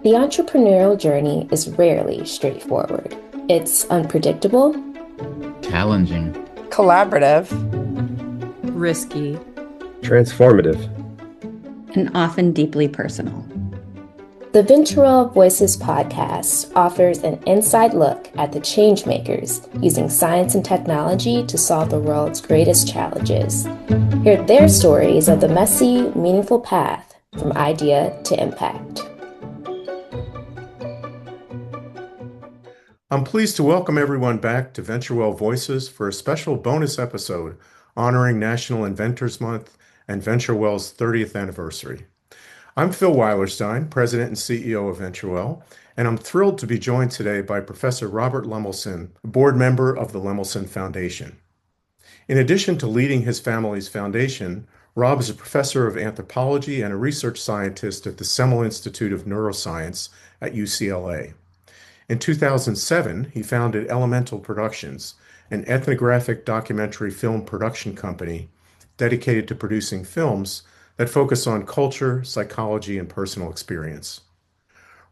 The entrepreneurial journey is rarely straightforward. It's unpredictable, Challenging. Collaborative. Risky. Transformative. and often deeply personal. The VentureWell Voices podcast offers an inside look at the change makers using science and technology to solve the world's greatest challenges. Hear their stories of the messy, meaningful path from idea to impact. I'm pleased to welcome everyone back to VentureWell Voices for a special bonus episode honoring National Inventors Month and VentureWell's 30th anniversary. I'm Phil Weilerstein, President and CEO of VentureWell, and I'm thrilled to be joined today by Professor Robert Lemelson, a board member of the Lemelson Foundation. In addition to leading his family's foundation, Rob is a professor of anthropology and a research scientist at the Semel Institute of Neuroscience at UCLA. In 2007, he founded Elemental Productions, an ethnographic documentary film production company dedicated to producing films that focus on culture, psychology, and personal experience.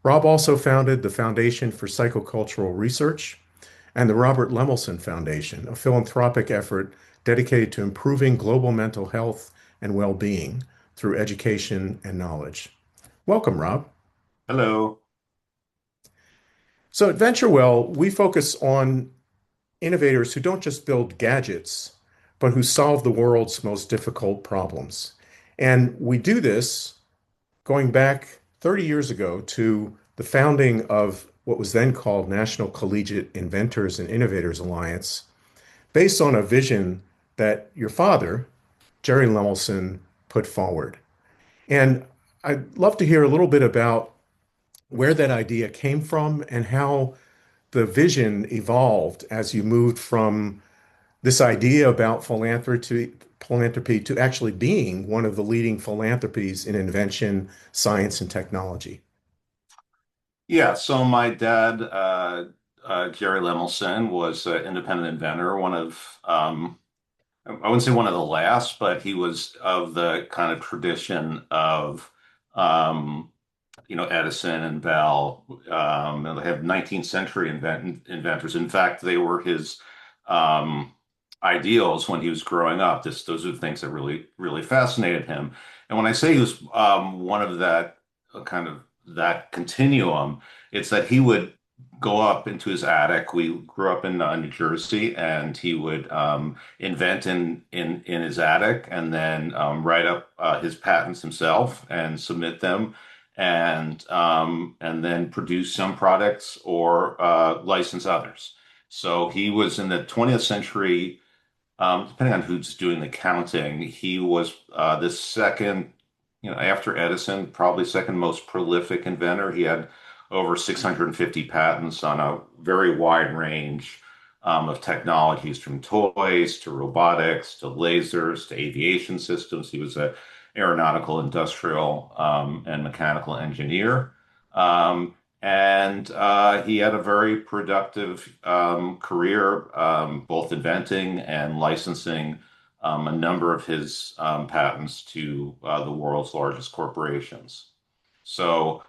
Rob also founded the Foundation for Psychocultural Research and the Robert Lemelson Foundation, a philanthropic effort dedicated to improving global mental health and well-being through education and knowledge. Welcome, Rob. Hello. So at VentureWell, we focus on innovators who don't just build gadgets, but who solve the world's most difficult problems. And we do this going back 30 years ago to the founding of what was then called National Collegiate Inventors and Innovators Alliance, based on a vision that your father, Jerry Lemelson, put forward. And I'd love to hear a little bit about where that idea came from and how the vision evolved as you moved from this idea about philanthropy to actually being one of the leading philanthropies in invention, science, and technology. Yeah, so my dad, Jerry Lemelson, was an independent inventor, one of, I wouldn't say one of the last, but he was of the kind of tradition of, Edison and Bell. And they have 19th century inventors. In fact, they were his ideals when he was growing up. Those are the things that really fascinated him. And when I say he was one of that kind of that continuum, it's that he would go up into his attic. We grew up in New Jersey, and he would invent in his attic, and then write up his patents himself and submit them, and then produce some products or license others. So he was in the 20th century. Depending on who's doing the counting, he was the second, after Edison, probably second most prolific inventor. He had over 650 patents on a very wide range of technologies, from toys to robotics to lasers to aviation systems. He was an aeronautical, industrial, and mechanical engineer. And he had a very productive career, both inventing and licensing a number of his patents to the world's largest corporations. So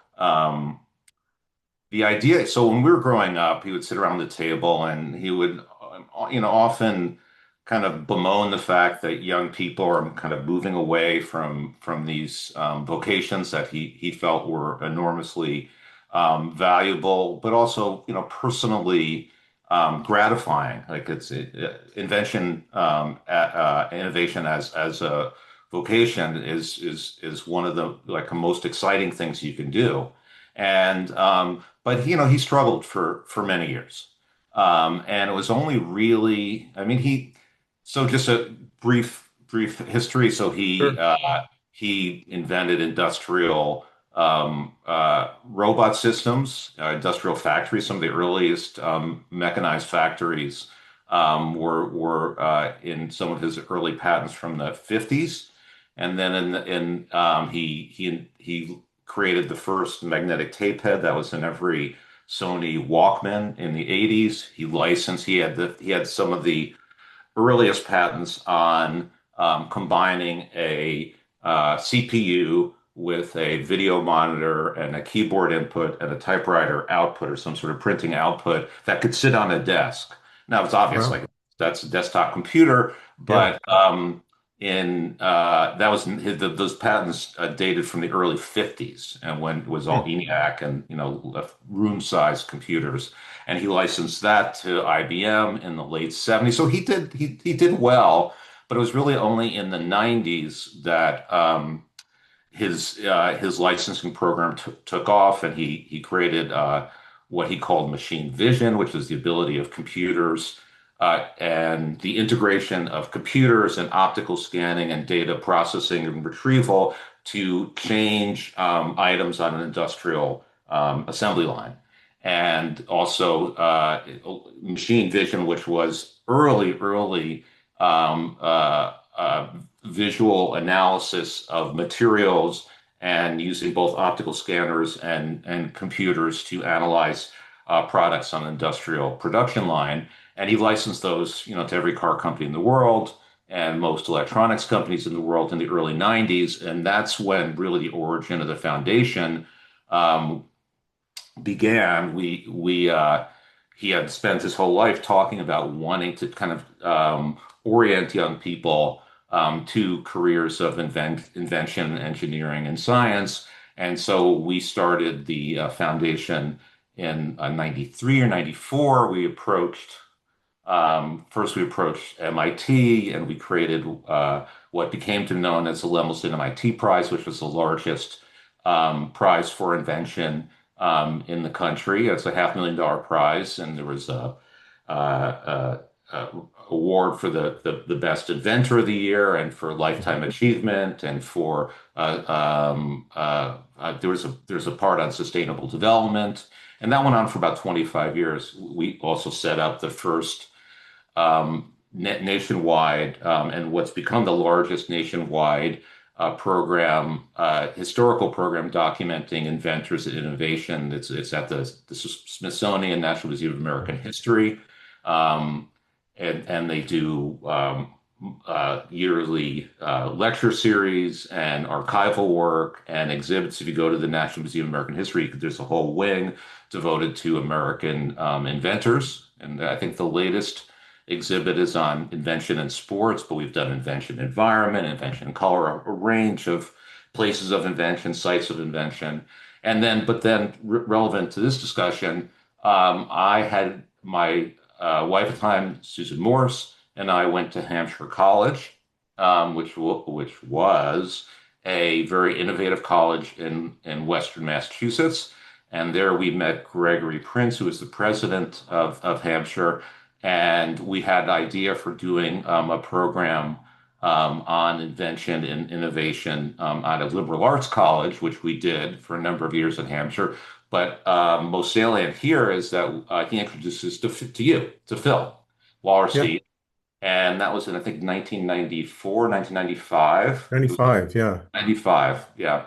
so when we were growing up, he would sit around the table and he would, often kind of bemoan the fact that young people are kind of moving away from these vocations that he felt were enormously valuable, but also, personally gratifying. Like it's invention, innovation as a vocation is one of the most exciting things you can do. And but he struggled for many years, and it was only really, so just a brief history. So Sure. he invented industrial robot systems, industrial factories. Some of the earliest mechanized factories were in some of his early patents from the 50s, and then he created the first magnetic tape head that was in every Sony Walkman in the 80s. He had some of the earliest patents on combining a CPU with a video monitor and a keyboard input and a typewriter output or some sort of printing output that could sit on a desk. Now it's obvious, Wow. like that's a desktop computer, Yeah. but in that was those patents dated from the early 50s, and when it was all Hmm. ENIAC and room-sized computers, and he licensed that to IBM in the late 70s. So he did well, but it was really only in the 90s that his licensing program took off, and he created what he called machine vision, which is the ability of computers and the integration of computers and optical scanning and data processing and retrieval to change items on an industrial assembly line. And also machine vision, which was early um, uh, uh, visual analysis of materials and using both optical scanners and computers to analyze products on an industrial production line. And he licensed those, to every car company in the world and most electronics companies in the world in the early 90s. And that's when really the origin of the foundation um, began. He had spent his whole life talking about wanting to kind of orient young people to careers of invention, engineering, and science. And so we started the foundation in 93 or 94. First we approached MIT, and we created what became to be known as the Lemelson MIT Prize, which was the largest prize for invention in the country. It's a $500,000 prize, and there was a award for the best inventor of the year, and for lifetime achievement, and for there's a part on sustainable development, and that went on for about 25 years. We also set up the first nationwide and what's become the largest nationwide historical program documenting inventors and innovation. It's at the Smithsonian National Museum of American History, and they do yearly lecture series and archival work and exhibits. If you go to the National Museum of American History, there's a whole wing devoted to American inventors, and I think the latest exhibit is on invention in sports, but we've done invention environment, invention in color, a range of places of invention, sites of invention. But then relevant to this discussion, I had my wife at the time, Susan Morse, and I went to Hampshire College, which was a very innovative college in Western Massachusetts. And there we met Gregory Prince, who was the president of Hampshire, and we had an idea for doing a program on invention and innovation at a liberal arts college, which we did for a number of years at Hampshire. But most salient here is that he introduced us to Phil Yeah. Weilerstein, and that was in, I think, 1994, 1995. It was 95. Yeah. 95, yeah.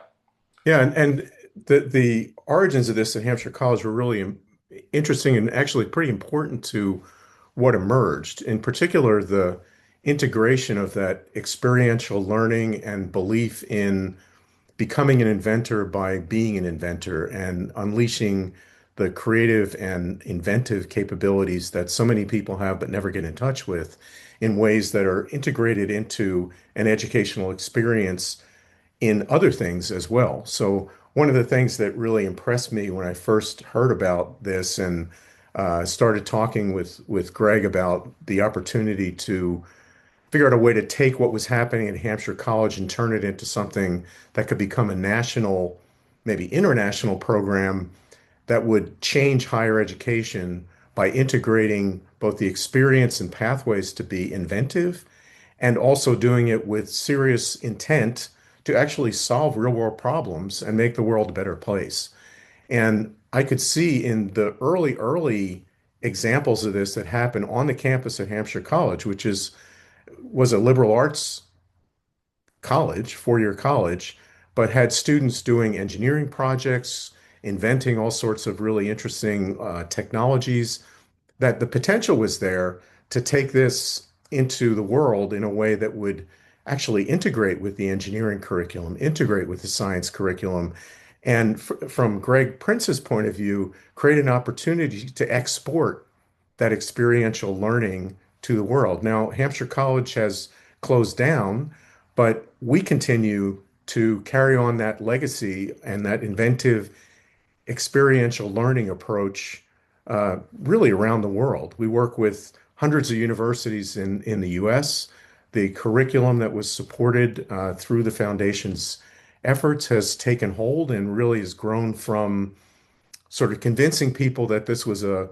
Yeah. And the origins of this at Hampshire College were really interesting and actually pretty important to what emerged. In particular, the integration of that experiential learning and belief in becoming an inventor by being an inventor and unleashing the creative and inventive capabilities that so many people have but never get in touch with in ways that are integrated into an educational experience in other things as well. So one of the things that really impressed me when I first heard about this and started talking with Greg about the opportunity to figure out a way to take what was happening at Hampshire College and turn it into something that could become a national, maybe international program that would change higher education by integrating both the experience and pathways to be inventive and also doing it with serious intent to actually solve real world problems and make the world a better place. And I could see in the early examples of this that happened on the campus at Hampshire College, which was a liberal arts college, four-year college, but had students doing engineering projects, inventing all sorts of really interesting technologies, that the potential was there to take this into the world in a way that would actually integrate with the engineering curriculum, integrate with the science curriculum, and from Greg Prince's point of view, create an opportunity to export that experiential learning to the world. Now, Hampshire College has closed down, but we continue to carry on that legacy and that inventive experiential learning approach really around the world. We work with hundreds of universities in the US. The curriculum that was supported through the foundation's efforts has taken hold and really has grown from sort of convincing people that this was a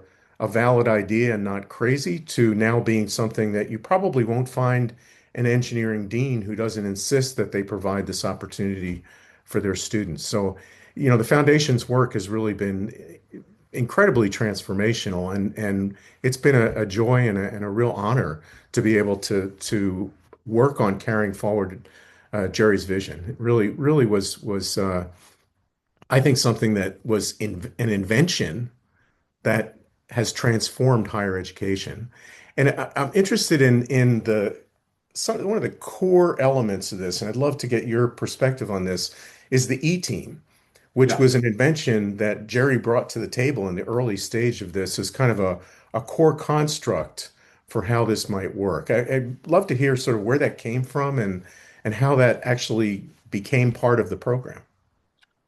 valid idea and not crazy to now being something that you probably won't find an engineering dean who doesn't insist that they provide this opportunity for their students. So, the foundation's work has really been incredibly transformational, and it's been a joy and a real honor to be able to work on carrying forward Jerry's vision. It really was I think something that was an invention that has transformed higher education. And I'm interested in one of the core elements of this, and I'd love to get your perspective on this, is the E-team, which Yeah. was an invention that Jerry brought to the table in the early stage of this as kind of a core construct for how this might work. I'd love to hear sort of where that came from and how that actually became part of the program.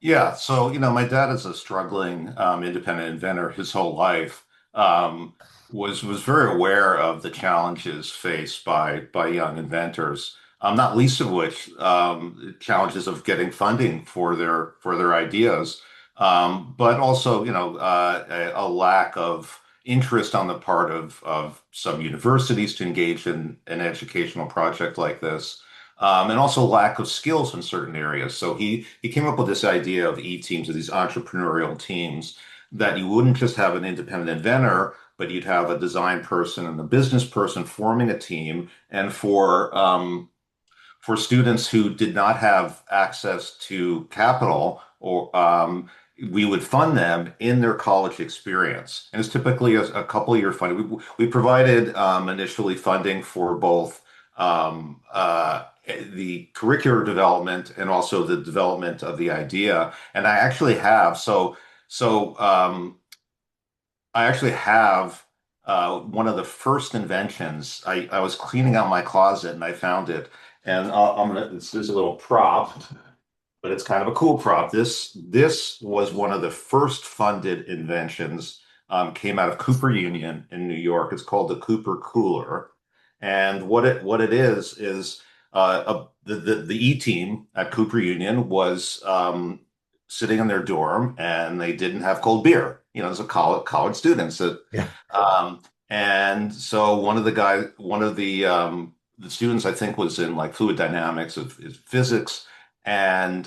Yeah, so my dad is a struggling independent inventor his whole life. Um, was very aware of the challenges faced by young inventors, not least of which challenges of getting funding for their ideas, but also a lack of interest on the part of some universities to engage in an educational project like this and also lack of skills in certain areas. So he came up with this idea of e-teams, of these entrepreneurial teams, that you wouldn't just have an independent inventor, but you'd have a design person and a business person forming a team. And for students who did not have access to capital, or we would fund them in their college experience. And it's typically a couple of year funding. We provided initially funding for both the curricular development and also the development of the idea. And I actually have one of the first inventions. I was cleaning out my closet and I found it. And this is a little prop, but it's kind of a cool prop. This was one of the first funded inventions. Came out of Cooper Union in New York. It's called the Cooper Cooler. And what it is the E team at Cooper Union was sitting in their dorm and they didn't have cold beer. As a college students. Yeah. And so one of the students I think was in like fluid dynamics of physics, and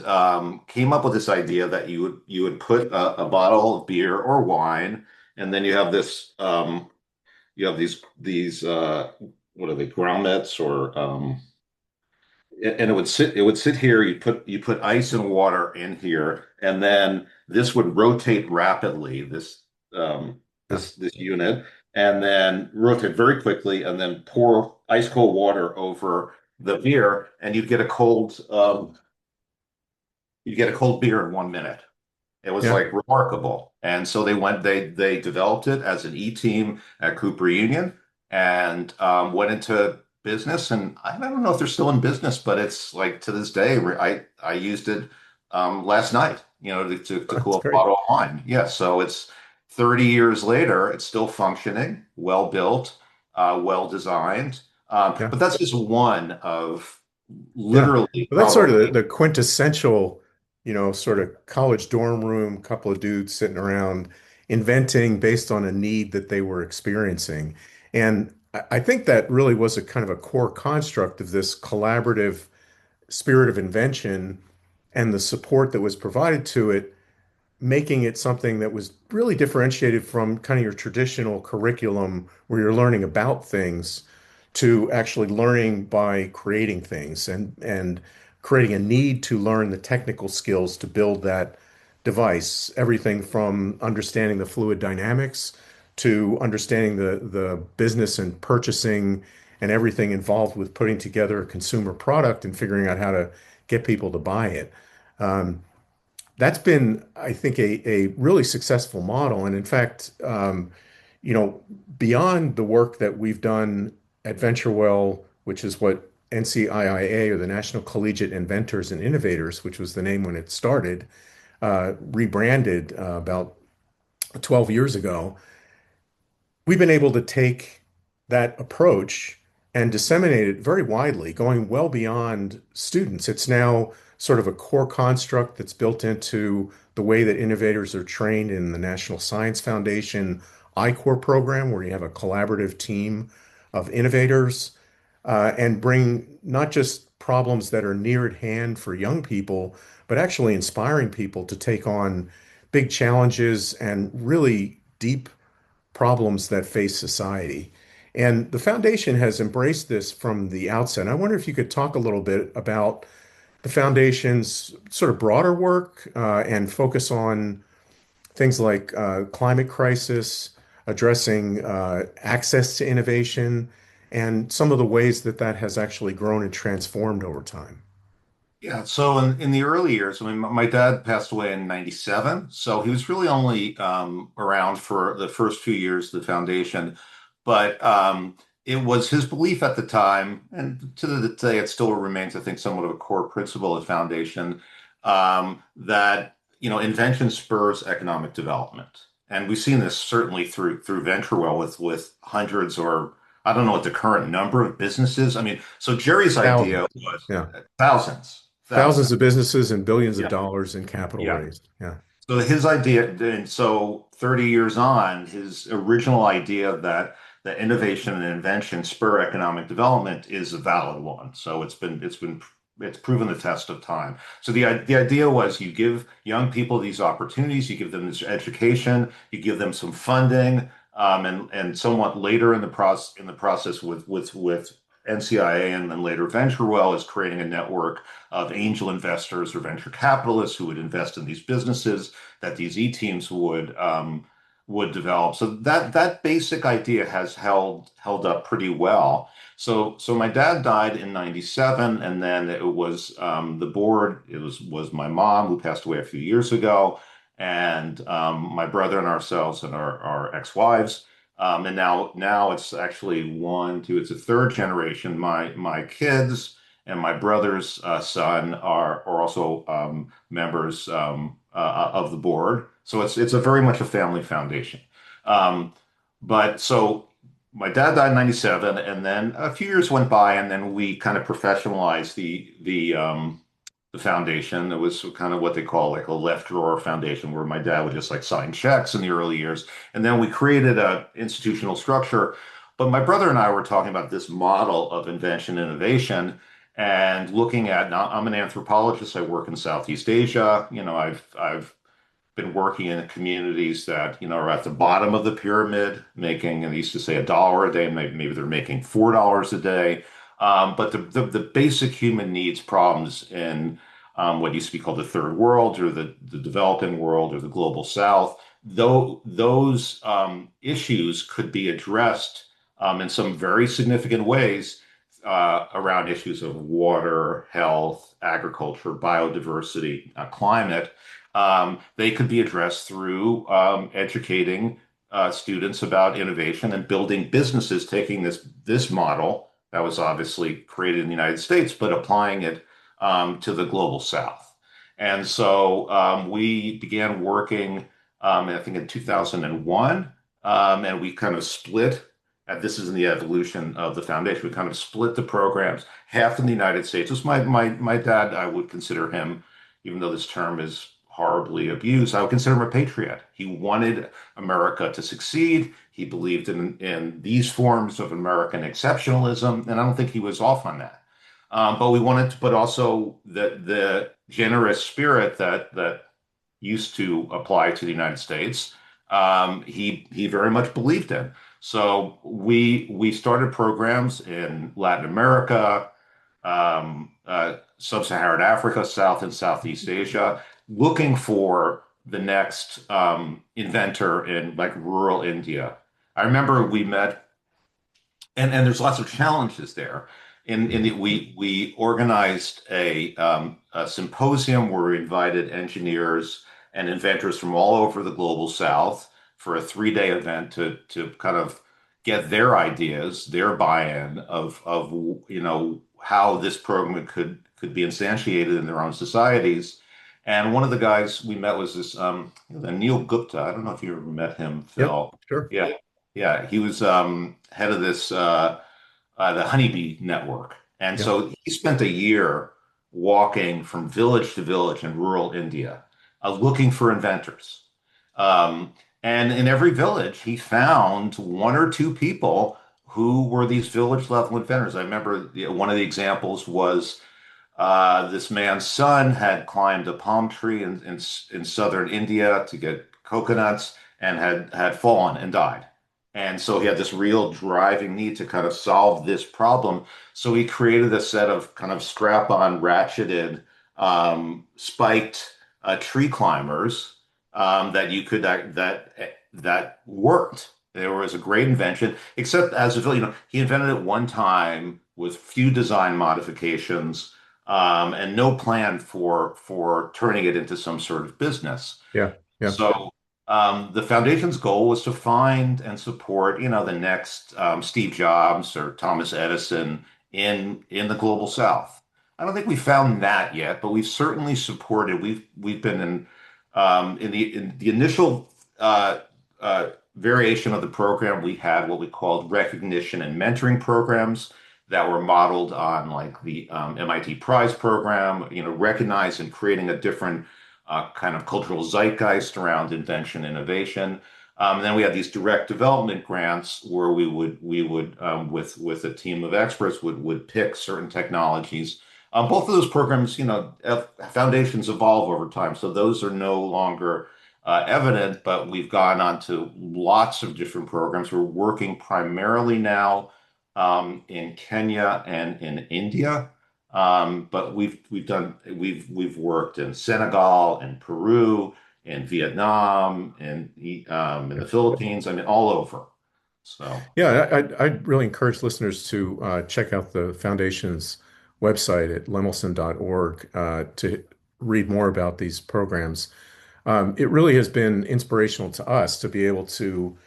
came up with this idea that you would put a bottle of beer or wine, and then you have these what are they, grommets or and it would sit here. You put ice and water in here, and then this would rotate rapidly, Yeah. this unit, and then rotate very quickly, and then pour ice cold water over the beer, and you'd get a cold beer in 1 minute. It was Yeah. like remarkable. And so they developed it as an E-team at Cooper Union, and went into business. And I don't know if they're still in business, but it's like to this day, I used it last night, to That's cool a great. bottle of wine. Yeah. So it's 30 years later, it's still functioning, well built, well designed. Yeah. But that's just one of Yeah. literally Well, that's sort of probably. the quintessential, sort of college dorm room, couple of dudes sitting around inventing based on a need that they were experiencing. And I think that really was a kind of a core construct of this collaborative spirit of invention and the support that was provided to it, making it something that was really differentiated from kind of your traditional curriculum where you're learning about things to actually learning by creating things and creating a need to learn the technical skills to build that device. Everything from understanding the fluid dynamics to understanding the business and purchasing and everything involved with putting together a consumer product and figuring out how to get people to buy it. Um, that's been, I think, a really successful model. And in fact, you know, beyond the work that we've done at VentureWell, which is what NCIIA, or the National Collegiate Inventors and Innovators, which was the name when it started, rebranded about 12 years ago, we've been able to take that approach and disseminate it very widely, going well beyond students. It's now sort of a core construct that's built into the way that innovators are trained in the National Science Foundation I-Corps program, where you have a collaborative team of innovators and bring not just problems that are near at hand for young people, but actually inspiring people to take on big challenges and really deep problems that face society. And the foundation has embraced this from the outset. I wonder if you could talk a little bit about the foundation's sort of broader work and focus on things like climate crisis, addressing access to innovation, and some of the ways that that has actually grown and transformed over time. Yeah, so in the early years, I mean, my dad passed away in '97, so he was really only around for the first few years of the foundation. But it was his belief at the time, and to the day it still remains, I think, somewhat of a core principle of the foundation, that invention spurs economic development, and we've seen this certainly through VentureWell with hundreds, or I don't know what the current number of businesses. I mean, so Jerry's idea Thousands. was Yeah. thousands. Thousands Thousands. of businesses and billions of Yeah. dollars in capital Yeah. raised. Yeah. So his idea, and so 30 years on, his original idea that innovation and invention spur economic development is a valid one. So it's proven the test of time. So the idea was you give young people these opportunities, you give them this education, you give them some funding, and somewhat later in the process with NCIA and then later VentureWell is creating a network of angel investors or venture capitalists who would invest in these businesses that these e-teams would develop. So that basic idea has held up pretty well. So my dad died in '97, and then it was the board. It was my mom who passed away a few years ago, and my brother and ourselves and our ex-wives. And now it's actually one, two, it's a third generation. My kids and my brother's son are also members of the board. So it's a very much a family foundation. Um, but so my dad died in '97, and then a few years went by, and then we kind of professionalized the foundation. It was kind of what they call like a left drawer foundation, where my dad would just like sign checks in the early years. And then we created a institutional structure. But my brother and I were talking about this model of invention innovation and looking at, now I'm an anthropologist. I work in Southeast Asia. I've been working in communities that, are at the bottom of the pyramid, making, and they used to say $1 a day, maybe they're making $4 a day. But the basic human needs problems in what used to be called the third world, or the developing world, or the global south, though those issues could be addressed in some very significant ways around issues of water, health, agriculture, biodiversity, climate. They could be addressed through educating students about innovation and building businesses, taking this model that was obviously created in the United States, but applying it to the global South. And so we began working, I think, in 2001, and we kind of split. And this is in the evolution of the foundation. We kind of split the programs, half in the United States. This was my dad. I would consider him, even though this term is horribly abused, I would consider him a patriot. He wanted America to succeed. He believed in these forms of American exceptionalism, and I don't think he was off on that. But we wanted to put also the generous spirit that used to apply to the United States. He very much believed in. So we started programs in Latin America, Sub-Saharan Africa, South and Southeast Asia, looking for the next inventor in like rural India. I remember we met and there's lots of challenges there. We organized a symposium where we invited engineers and inventors from all over the global South for a 3-day event to kind of get their ideas, their buy-in of how this program could be instantiated in their own societies. And one of the guys we met was this Neil Gupta. I don't know if you ever met him, Yep, Phil. sure. Yeah, yeah. He was head of this the Honeybee Network, and Yeah. so he spent a year walking from village to village in rural India, looking for inventors. And in every village, he found one or two people who were these village level inventors. I remember one of the examples was this man's son had climbed a palm tree in southern India to get coconuts and had fallen and died. And so he had this real driving need to kind of solve this problem. So he created a set of kind of strap-on, ratcheted, spiked tree climbers that you could that worked. There was a great invention, except as a he invented it one time with few design modifications and no plan for turning it into some sort of business. Yeah. Yeah. So the foundation's goal was to find and support, the next Steve Jobs or Thomas Edison in the global South. I don't think we found that yet, but we've certainly supported. We've been in the initial variation of the program. We had what we called recognition and mentoring programs that were modeled on like the MIT Prize program, recognized and creating a different kind of cultural zeitgeist around invention innovation. And then we had these direct development grants where we would with a team of experts would pick certain technologies. Both of those programs, foundations evolve over time, so those are no longer evident. But we've gone on to lots of different programs. We're working primarily now in Kenya and in India. But we've worked in Senegal and Peru and Vietnam and in the Philippines. I mean, all over. So Yeah, I'd really encourage listeners to check out the foundation's website at lemelson.org to read more about these programs. It really has been inspirational to us to be able to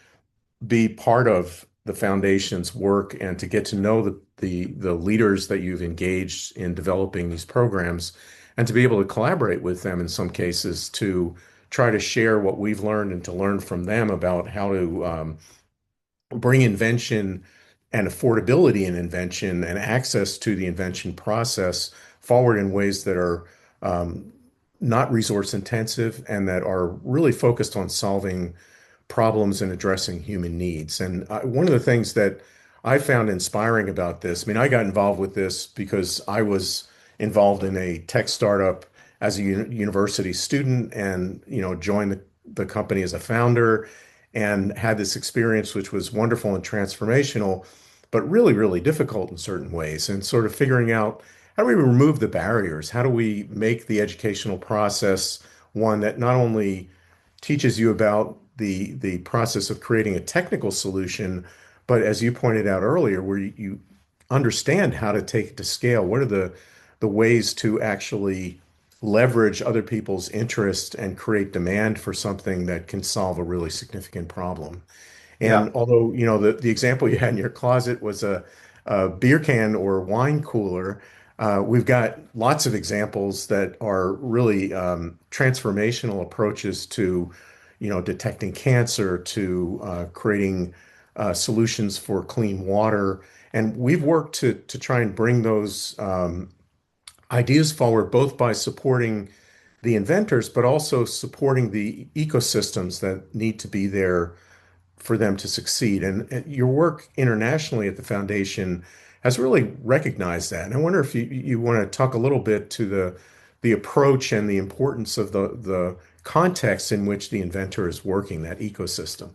be part of the foundation's work and to get to know the leaders that you've engaged in developing these programs and to be able to collaborate with them in some cases to try to share what we've learned and to learn from them about how to bring invention and affordability in invention and access to the invention process forward in ways that are not resource intensive and that are really focused on solving problems and addressing human needs. And one of the things that I found inspiring about this, I mean, I got involved with this because I was involved in a tech startup as a university student and, joined the company as a founder and had this experience, which was wonderful and transformational, but really, really difficult in certain ways. And sort of figuring out how do we remove the barriers? How do we make the educational process one that not only teaches you about the process of creating a technical solution, but as you pointed out earlier, where you understand how to take it to scale. What are the ways to actually leverage other people's interest and create demand for something that can solve a really significant problem? yeah, And although, the example you had in your closet was a beer can or wine cooler, we've got lots of examples that are really transformational approaches to, detecting cancer, to creating solutions for clean water. And we've worked to try and bring those ideas forward, both by supporting the inventors, but also supporting the ecosystems that need to be there for them to succeed. And your work internationally at the foundation has really recognized that. And I wonder if you want to talk a little bit to the approach and the importance of the context in which the inventor is working, that ecosystem.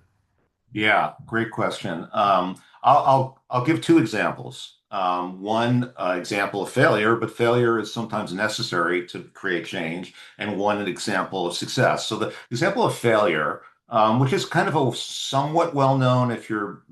yeah, great question. I'll give two examples. One example of failure, but failure is sometimes necessary to create change, and one an example of success. So the example of failure which is kind of a somewhat well known if you're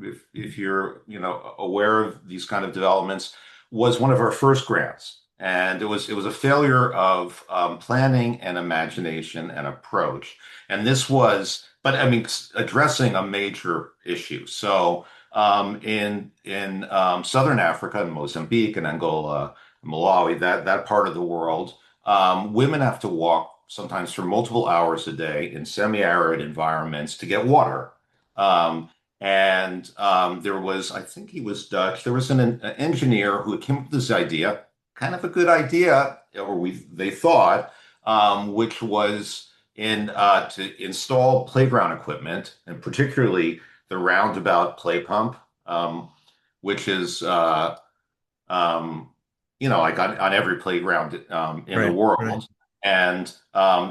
aware of these kind of developments, was one of our first grants, and it was a failure of planning and imagination and approach, and this was, but I mean, addressing a major issue. So in Southern Africa, in Mozambique and Angola, Malawi, that part of the world, women have to walk sometimes for multiple hours a day in semi-arid environments to get water. Um, and there was, I think he was Dutch, there was an engineer who came up with this idea, kind of a good idea, or they thought, which was to install playground equipment, and particularly the roundabout play pump, which is um, like on every playground in the Right, right. world, and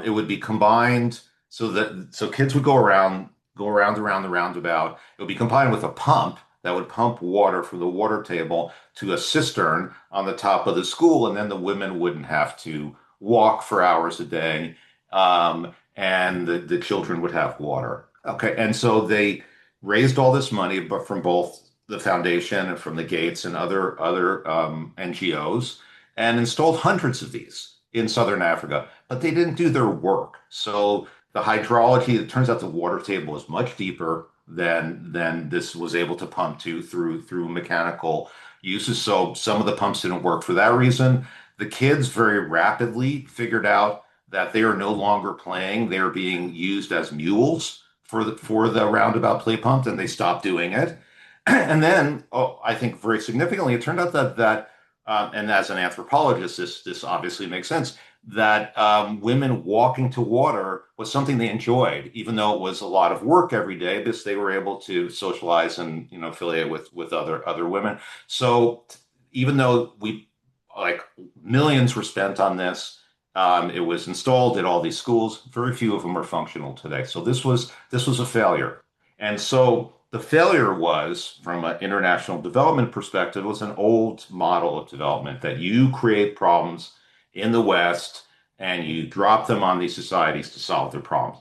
it would be combined so kids would go around the roundabout. It would be combined with a pump that would pump water from the water table to a cistern on the top of the school, and then the women wouldn't have to walk for hours a day, and the children would have water. Okay, and so they raised all this money, but from both the foundation and from the Gates and other NGOs, and installed hundreds of these in Southern Africa, but they didn't do their work. So the hydrology, it turns out the water table is much deeper than this was able to pump to through mechanical uses. So some of the pumps didn't work for that reason. The kids very rapidly figured out that they are no longer playing; they are being used as mules for the roundabout play pump, and they stopped doing it. And then, oh, I think very significantly, it turned out and as an anthropologist, this obviously makes sense, that women walking to water was something they enjoyed, even though it was a lot of work every day, because they were able to socialize and affiliate with other women. So even though we like millions were spent on this, it was installed at all these schools. Very few of them are functional today. So this was a failure. And so the failure was, from an international development perspective, was an old model of development that you create problems in the West and you drop them on these societies to solve their problems.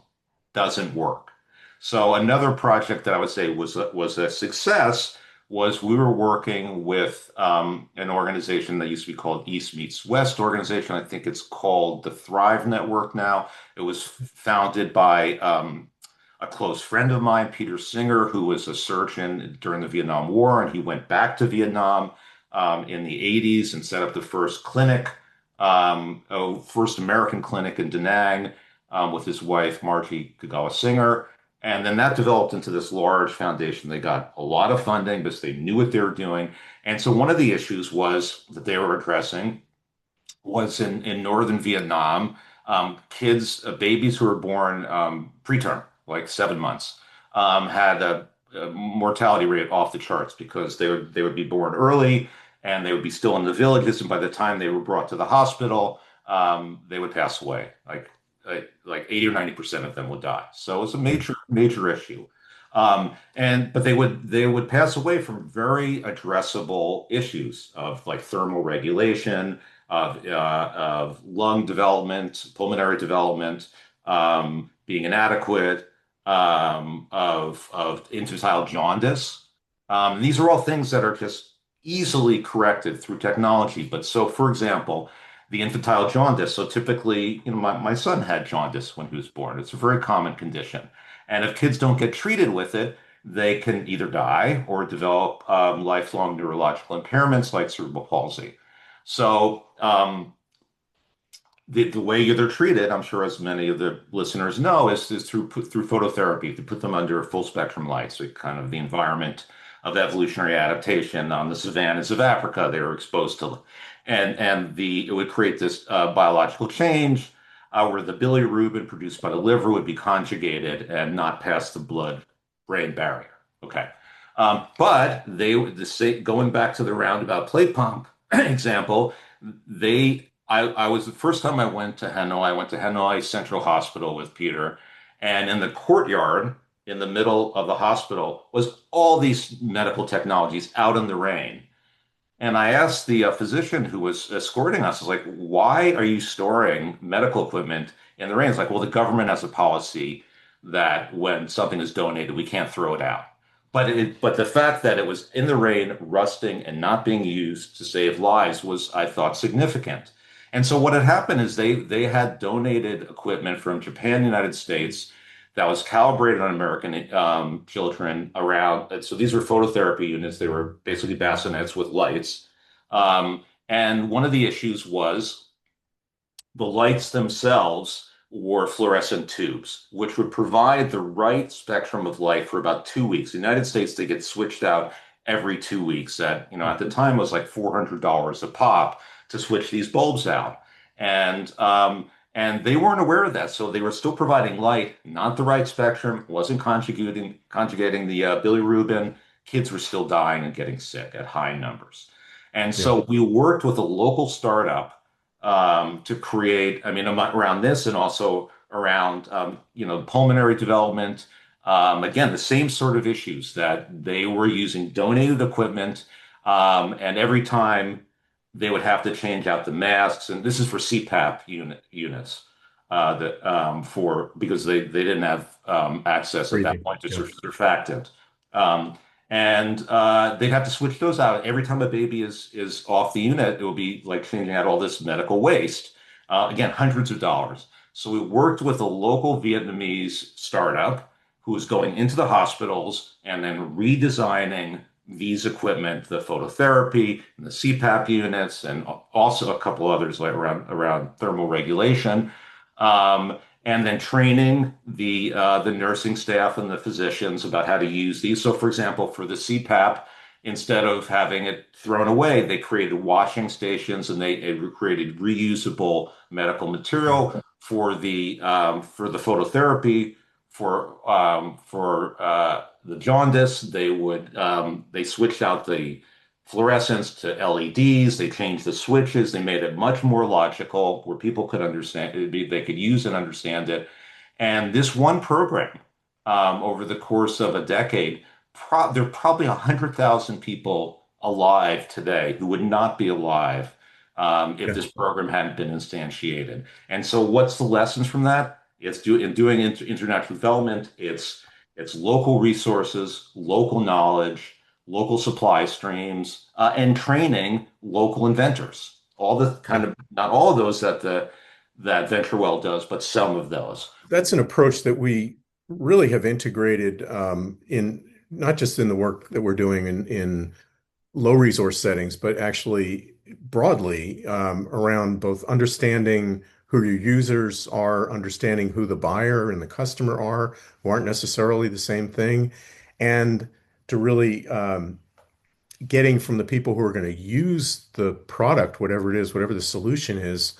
Doesn't work. So another project that I would say was a success was we were working with an organization that used to be called East Meets West organization. I think it's called the Thrive Network now. It was founded by a close friend of mine, Peter Singer, who was a surgeon during the Vietnam War, and he went back to Vietnam in the 80s and set up the first clinic, first American clinic in Da Nang with his wife, Margie Kagawa Singer. And then that developed into this large foundation. They got a lot of funding because they knew what they were doing. And so one of the issues was that they were addressing was in northern Vietnam, babies who were born preterm, like 7 months, had a mortality rate off the charts because they would be born early and they would be still in the villages, and by the time they were brought to the hospital, they would pass away. Like 80 or 90% of them would die. So it was a major issue. But they would pass away from very addressable issues of like thermal regulation, of lung development, pulmonary development, being inadequate, of infantile jaundice. These are all things that are just easily corrected through technology. But so, for example, the infantile jaundice. So typically, my son had jaundice when he was born. It's a very common condition. And if kids don't get treated with it, they can either die or develop lifelong neurological impairments like cerebral palsy. So the way they're treated, I'm sure as many of the listeners know, is through phototherapy to put them under full spectrum light. So kind of the environment of evolutionary adaptation on the savannas of Africa they were exposed to. And it would create this biological change where the bilirubin produced by the liver would be conjugated and not pass the blood-brain barrier. Okay. But going back to the roundabout plate pump example, I was the first time I went to Hanoi. I went to Hanoi Central Hospital with Peter, and in the courtyard in the middle of the hospital was all these medical technologies out in the rain. And I asked the physician who was escorting us, I was like, why are you storing medical equipment in the rain? It's like, well, the government has a policy that when something is donated, we can't throw it out. But the fact that it was in the rain, rusting, and not being used to save lives was, I thought, significant. And so what had happened is they had donated equipment from Japan, the United States, that was calibrated on American children around. So these were phototherapy units. They were basically bassinets with lights. And one of the issues was the lights themselves were fluorescent tubes, which would provide the right spectrum of light for about 2 weeks. In the United States, they get switched out every 2 weeks. At the time, it was like $400 a pop to switch these bulbs out. And they weren't aware of that. So they were still providing light, not the right spectrum, wasn't conjugating the bilirubin. Kids were still dying and getting sick at high numbers. And so we worked with a local startup to create, around this and also around, pulmonary development. Again, the same sort of issues that they were using donated equipment. And every time they would have to change out the masks. And this is for CPAP units because they didn't have access at that point to surfactant. And they'd have to switch those out. Every time a baby is off the unit, it will be like changing out all this medical waste. Again, hundreds of dollars. So we worked with a local Vietnamese startup who was going into the hospitals and then redesigning these equipment, the phototherapy and the CPAP units, and also a couple others like around thermal regulation. And then training the nursing staff and the physicians about how to use these. So, for example, for the CPAP, instead of having it thrown away, they created washing stations and they created reusable medical material for the phototherapy. For the jaundice, they switched out the fluorescents to LEDs. They changed the switches. They made it much more logical where people could understand it, they could use and understand it. And this one program, over the course of a decade, there are probably 100,000 people alive today who would not be alive if this program hadn't been instantiated. And so what's the lessons from that? It's doing international development. It's local resources, local knowledge, local supply streams, and training local inventors. All the not all of those that VentureWell does, but some of those. That's an approach that we really have integrated in not just in the work that we're doing in low resource settings, but actually broadly around both understanding who your users are, understanding who the buyer and the customer are, who aren't necessarily the same thing, and to really getting from the people who are going to use the product, whatever it is, whatever the solution is,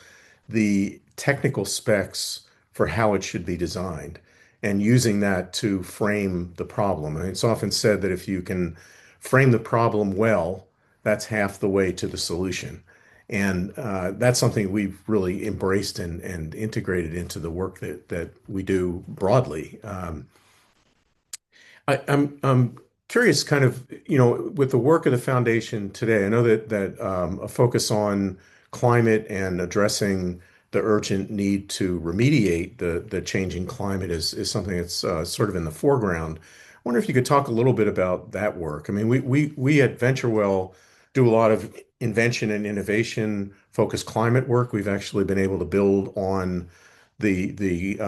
the technical specs for how it should be designed, and using that to frame the problem. And it's often said that if you can frame the problem well, that's half the way to the solution. And that's something we've really embraced and integrated into the work that we do broadly. I'm curious, kind of, with the work of the foundation today. I know that a focus on climate and addressing the urgent need to remediate the changing climate is something that's sort of in the foreground. I wonder if you could talk a little bit about that work. I mean, we at VentureWell do a lot of invention and innovation focused climate work. We've actually been able to build on the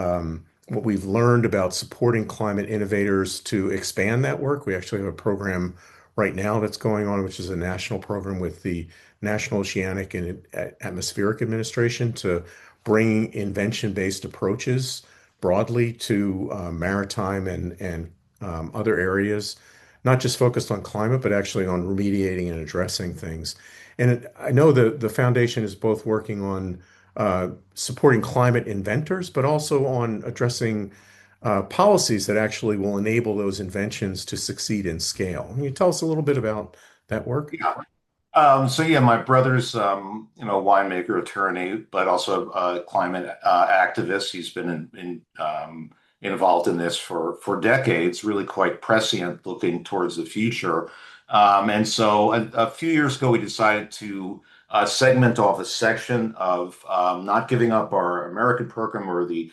what we've learned about supporting climate innovators to expand that work. We actually have a program right now that's going on, which is a national program with the National Oceanic and Atmospheric Administration to bring invention-based approaches broadly to maritime and other areas, not just focused on climate, but actually on remediating and addressing things. And I know the foundation is both working on supporting climate inventors, but also on addressing policies that actually will enable those inventions to succeed in scale. Can you tell us a little bit about that work? Yeah. My brother's, winemaker, attorney, but also a climate activist. He's been involved in this for decades, really quite prescient, looking towards the future. And so a few years ago, we decided to segment off a section of not giving up our American program or the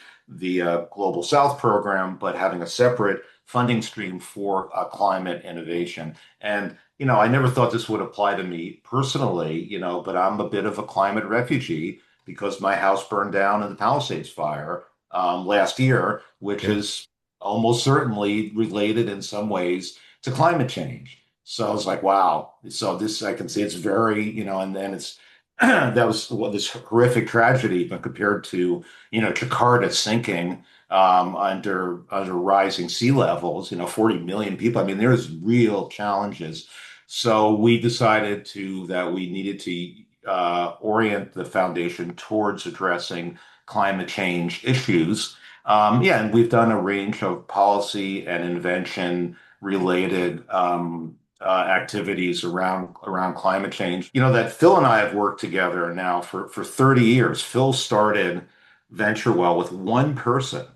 Global South program, but having a separate funding stream for climate innovation. And I never thought this would apply to me personally, but I'm a bit of a climate refugee because my house burned down in the Palisades fire last year, which Yeah. is almost certainly related in some ways to climate change. So I was like, wow. So this, I can see it's very, and then it's, that was this horrific tragedy, but compared to, Jakarta sinking under rising sea levels, 40 million people. I mean, there's real challenges. So we decided that we needed to orient the foundation towards addressing climate change issues. Yeah, and we've done a range of policy and invention related activities around climate change. That Phil and I have worked together now for 30 years. Phil started VentureWell with one person,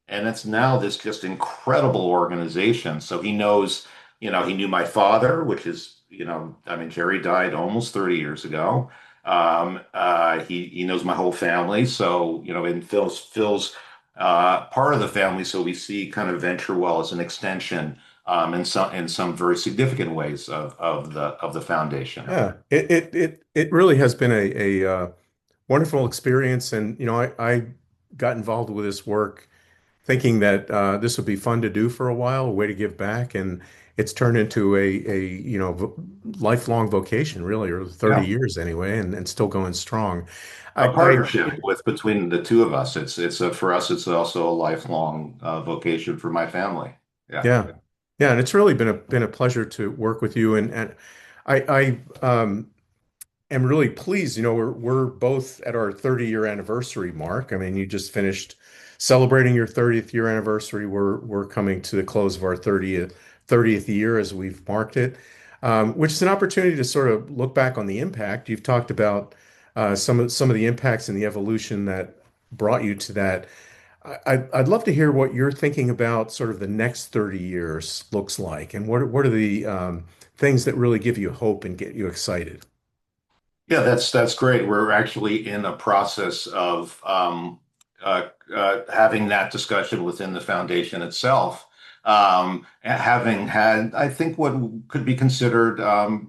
and it's now this just incredible organization. So he knows, he knew my father, which is, I mean, Jerry died almost 30 years ago. He knows my whole family. So, and Phil's part of the family. So we see kind of VentureWell as an extension in some very significant ways of the foundation. Yeah, it really has been a wonderful experience, and I got involved with this work thinking that this would be fun to do for a while, a way to give back, and it's turned into a lifelong vocation, really, or 30 Yeah. years anyway, and still going strong. A I partnership between the two of us. For us, it's also a lifelong vocation for my family. Yeah. Yeah, yeah, and it's really been a pleasure to work with you, and I am really pleased. We're both at our 30-year anniversary mark. I mean, you just finished celebrating your 30th year anniversary. We're coming to the close of our 30th year as we've marked it, which is an opportunity to sort of look back on the impact. You've talked about some of the impacts and the evolution that brought you to that. I'd love to hear what you're thinking about sort of the next 30 years looks like, and what are the things that really give you hope and get you excited? Yeah, that's great. We're actually in a process of having that discussion within the foundation itself. Having had, I think, what could be considered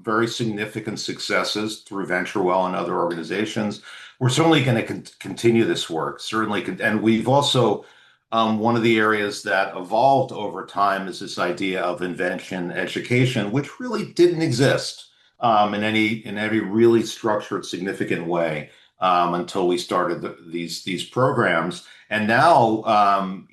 very significant successes through VentureWell and other organizations, we're certainly going to continue this work. Certainly, and we've also one of the areas that evolved over time is this idea of invention education, which really didn't exist in any really structured, significant way until we started these programs. And now,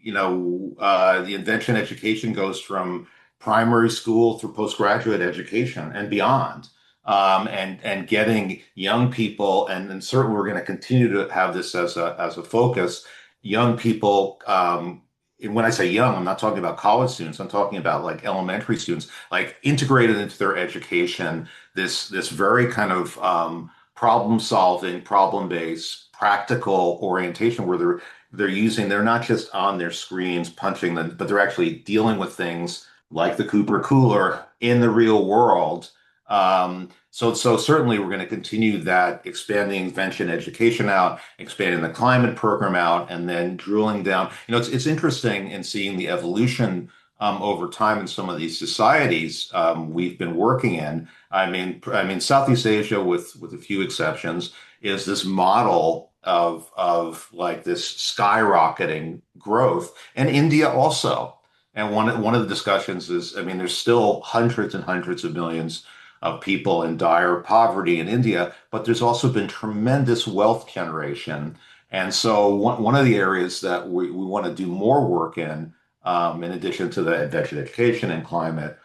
the invention education goes from primary school through postgraduate education and beyond. And getting young people, and certainly we're going to continue to have this as a focus, young people. And when I say young, I'm not talking about college students. I'm talking about like elementary students, like integrated into their education. This very kind of problem solving, problem based, practical orientation where they're not just on their screens punching them, but they're actually dealing with things like the Cooper cooler in the real world. So certainly we're going to continue that, expanding invention education out, expanding the climate program out, and then drilling down. It's interesting in seeing the evolution over time in some of these societies we've been working in. I mean, Southeast Asia, with a few exceptions, is this model of like this skyrocketing growth, and India also. And one of the discussions is, I mean, there's still hundreds and hundreds of millions of people in dire poverty in India, but there's also been tremendous wealth generation. And so one of the areas that we want to do more work in addition to the invention education and climate,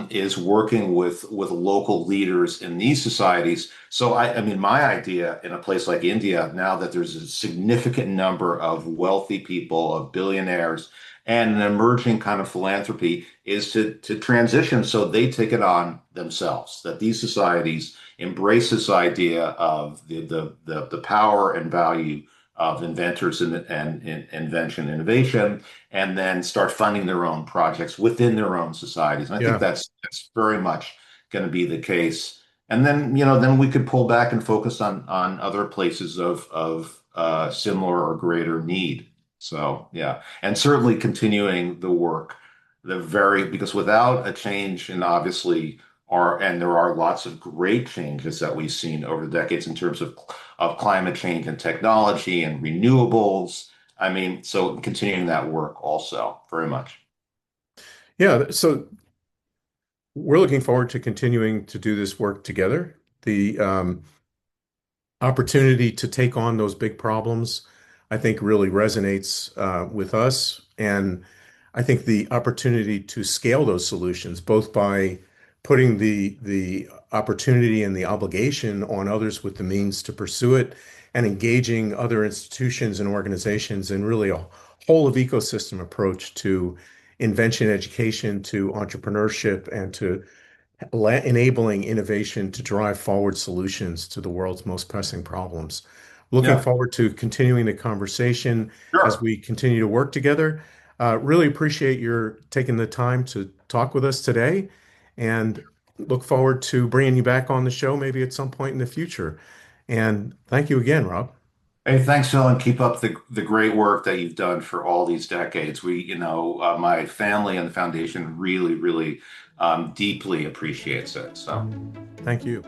is working with local leaders in these societies. So I mean, my idea in a place like India, now that there's a significant number of wealthy people, of billionaires, and an emerging kind of philanthropy, is to transition so they take it on themselves. That these societies embrace this idea of the power and value of inventors and invention innovation, and then start funding their own projects within their own societies. And I think Yeah. that's very much going to be the case And then, then we could pull back and focus on other places of similar or greater need. So yeah, and certainly continuing the work, because without a change, and obviously there are lots of great changes that we've seen over the decades in terms of climate change and technology and renewables. I mean, so continuing that work also very much. Yeah, so we're looking forward to continuing to do this work together. The opportunity to take on those big problems, I think, really resonates with us. And I think the opportunity to scale those solutions, both by putting the opportunity and the obligation on others with the means to pursue it, and engaging other institutions and organizations in really a whole of ecosystem approach to invention education, to entrepreneurship, and to enabling innovation to drive forward solutions to the world's most pressing problems. Looking Yeah, forward to continuing the conversation as sure. we continue to work together. Really appreciate your taking the time to talk with us today, and look forward to bringing you back on the show maybe at some point in the future. And thank you again, Rob. Hey, thanks, Phil, and keep up the great work that you've done for all these decades. My family and the foundation really, really deeply appreciates it. So. Thank you.